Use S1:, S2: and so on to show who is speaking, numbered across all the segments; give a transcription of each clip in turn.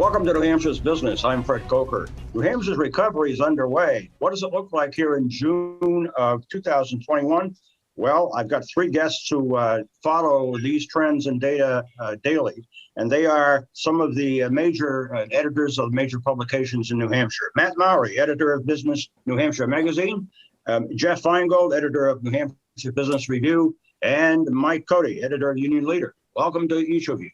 S1: Welcome to New Hampshire's Business. I'm Fred Coker. New Hampshire's recovery is underway. What does it look like here in June of 2021? Well, I've got three guests who follow these trends and data daily, and they are some of the major editors of major publications in New Hampshire. Matt Mowry, editor of Business New Hampshire Magazine, Jeff Feingold, editor of New Hampshire Business Review, and Mike Cody, editor of Union Leader. Welcome to each of you.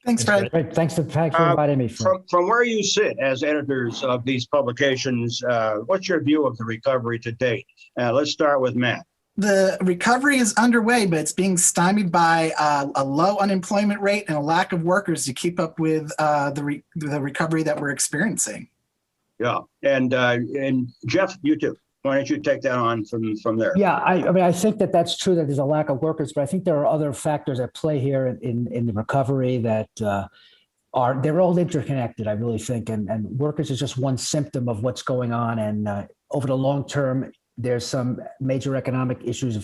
S2: Thanks, Fred.
S3: Great. Thanks for inviting me.
S1: From where you sit as editors of these publications, what's your view of the recovery to date? Let's start with Matt.
S2: The recovery is underway, but it's being stymied by a low unemployment rate and a lack of workers to keep up with the recovery that we're experiencing.
S1: Yeah, and Jeff, you too. Why don't you take that on from there?
S3: Yeah, I mean, I think that's true that there's a lack of workers, but I think there are other factors at play here in the recovery that they're all interconnected, I really think, and workers is just one symptom of what's going on. And over the long term, there's some major economic issues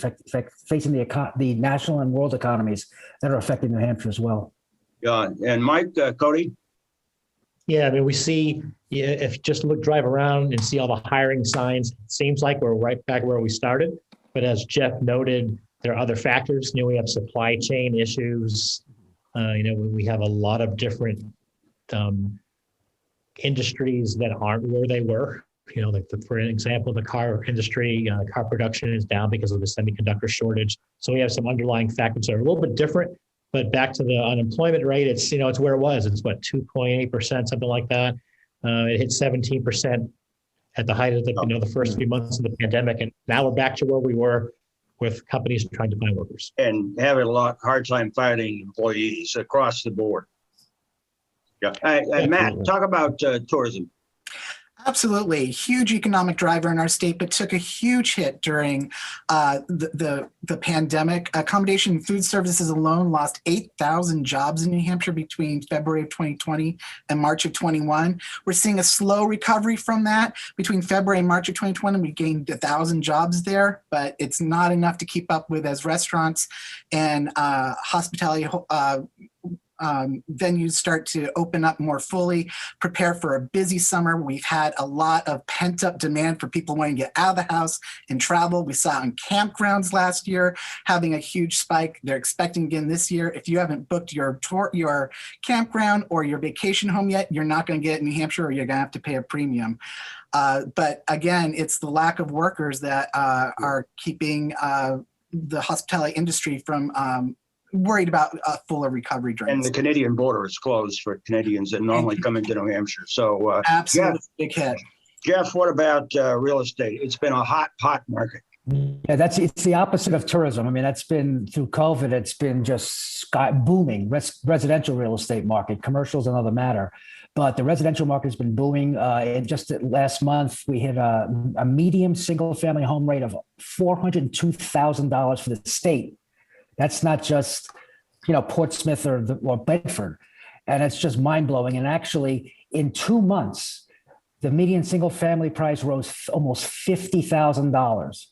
S3: facing the national and world economies that are affecting New Hampshire as well.
S1: Yeah, and Mike, Cody?
S4: Yeah, I mean, we see, if you just drive around and see all the hiring signs, it seems like we're right back where we started. But as Jeff noted, there are other factors. We have supply chain issues. We have a lot of different industries that aren't where they were. For example, the car industry, car production is down because of the semiconductor shortage. So we have some underlying factors that are a little bit different. But back to the unemployment rate, it's where it was. It's 2.8%, something like that. It hit 17% at the height of the first few months of the pandemic, and now we're back to where we were with companies trying to find workers
S1: and having a hard time finding employees across the board. Yeah, Matt, talk about tourism.
S2: Absolutely. Huge economic driver in our state, but took a huge hit during the pandemic. Accommodation and food services alone lost 8,000 jobs in New Hampshire between February of 2020 and March of 21. We're seeing a slow recovery from that. Between February and March of 2020, we gained 1,000 jobs there, but it's not enough to keep up with as restaurants and hospitality venues start to open up more fully, prepare for a busy summer. We've had a lot of pent-up demand for people wanting to get out of the house and travel. We saw in campgrounds last year having a huge spike. They're expecting again this year. If you haven't booked your campground or your vacation home yet, you're not going to get it in New Hampshire, or you're going to have to pay a premium. But again, it's the lack of workers that are keeping the hospitality industry from worried about a fuller recovery during.
S1: And the Canadian border is closed for Canadians that normally come into New Hampshire. So
S2: absolutely big hit.
S1: Jeff, what about real estate? It's been a hot market.
S3: Yeah, it's the opposite of tourism. I mean, that's been through COVID. It's been just booming. Residential real estate market, commercials another matter, but the residential market has been booming. And just last month, we hit a medium single family home rate of $402,000 for the state. That's not just, Portsmouth or Bedford. And it's just mind blowing. And actually in 2 months, the median single family price rose almost $50,000.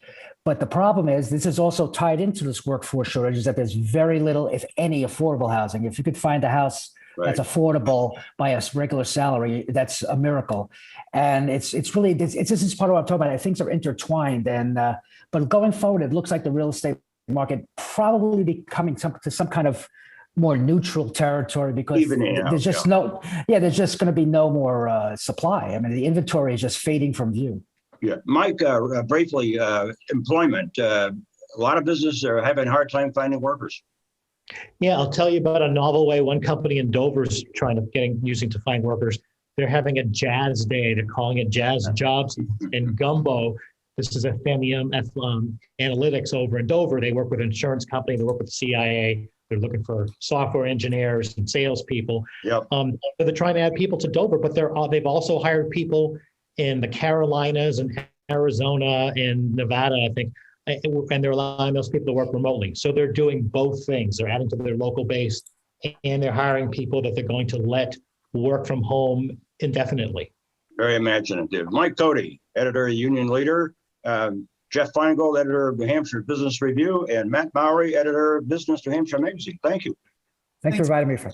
S3: But the problem is, this is also tied into this workforce shortage, is that there's very little, if any, affordable housing. If you could find a house that's affordable by a regular salary, that's a miracle. And it's really, this is part of what I'm talking about. Things are intertwined. And but going forward, it looks like the real estate market probably becoming to some kind of more neutral territory, because there's just there's just going to be no more supply. I mean, the inventory is just fading from view.
S1: Yeah, Mike, briefly, employment. A lot of businesses are having a hard time finding workers.
S4: Yeah, I'll tell you about a novel way one company in Dover is using to find workers. They're having a jazz day. They're calling it Jazz Jobs. In Gumbo, this is a FEMIUM analytics over in Dover. They work with an insurance company. They work with the CIA. They're looking for software engineers and salespeople.
S1: Yep.
S4: They're trying to add people to Dover, but they've also hired people in the Carolinas and Arizona and Nevada, I think, and they're allowing those people to work remotely. So they're doing both things. They're adding to their local base, and they're hiring people that they're going to let work from home indefinitely.
S1: Very imaginative. Mike Cody, editor of Union Leader. Jeff Feingold, editor of New Hampshire Business Review, and Matt Mowry, editor of Business New Hampshire Magazine. Thank you.
S3: Thanks for inviting me.